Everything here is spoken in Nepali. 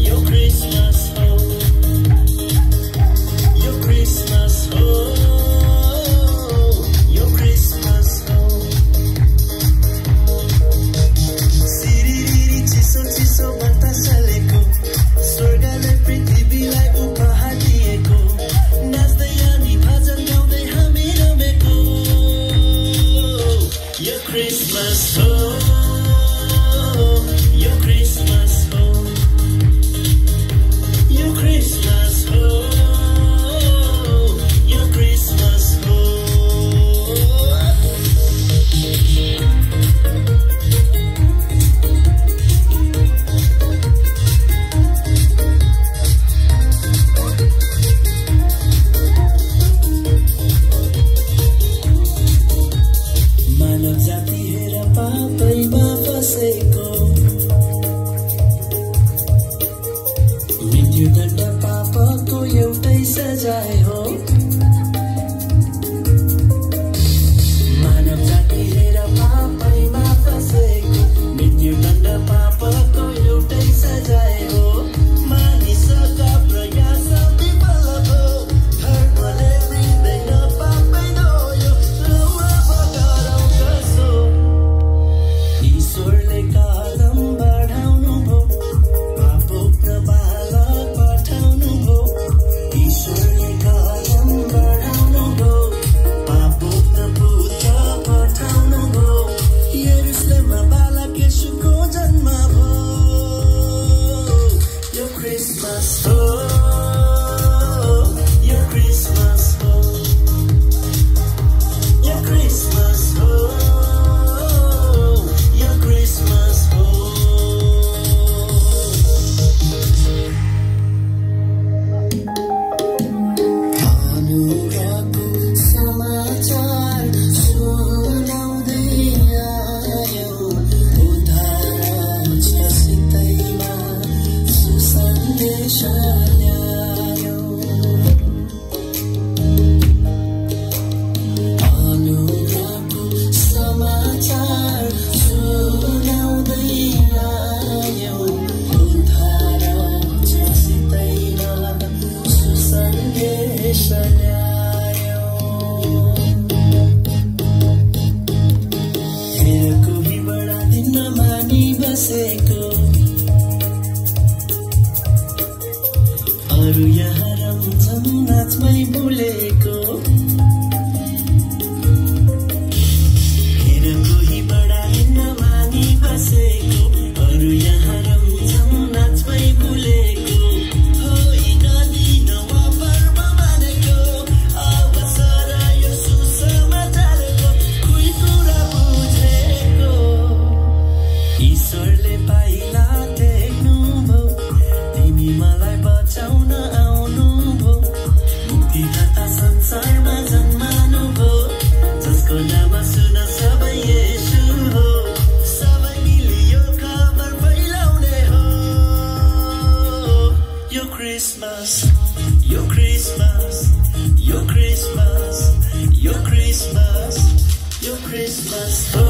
your Christmas ho, your Christmas ho, your Christmas ho. Siriri chiso chiso batashaleko, swargale prithviलाई उपहार दिएको, नाच्दै अनि भजन गाउँदै हामी रमेको. Your Christmas ho, your Christmas ho, your Christmas ho, your Christmas ho. मानव जाति हेर पापैमा फसेको, मृत्युदण्ड पापको एउटै सजाय हो. मानव जाति हेर पापैमा फसेको, मृत्युदण्ड पापको एउटै सजाय हो. मानिसका प्रयास विफल भयो, धर्मले मिल्दैन पापै धोयो, ईश्वरले कदम बढाउनु भो, पाप बोक्न बालक पठाउनु भो. ईश्वरले कदम बढाउनु भो, पाप बोक्न पुत्र पठाउनु भो. यरुशलेममा बालक येशूको जन्म भो. यो क्रिसमस हो, यो क्रिसमस हो, यो क्रिसमस हो, your Christmas ho. अनुरागको समाचार सुनाउँदै आयो, उद्धार सितैमा सुसन्देश ल्यायो. अनुरागको समाचार सुनाउँदै आयो, उद्धार सितैमा सुसन्देश ल्यायो. हेर कोही बडा दिन मानि बसेको, अरू यहाँ रम्छन् नाचमै भुलेको. हेर कोही बडा दिन मानि बसेको, अरू यहाँ रम्छन् नाचमै भुलेको. होइन दिन वापरमा मानेको, अवसर यो सुसमाचारको, कोही कुरा बुझेको. ईश्वरले पाइला देख्नु भो, तिमी मलाई बचाउन आउनु भो. मुक्तिदाता संसारमा जन्मानु भो, जसको नाम सुन सबै येशू हो. सबै मिली यो खबर फैलाउने हो. यो क्रिसमस, यो क्रिसमस, यो क्रिसमस, यो क्रिसमस, यो क्रिसमस हो.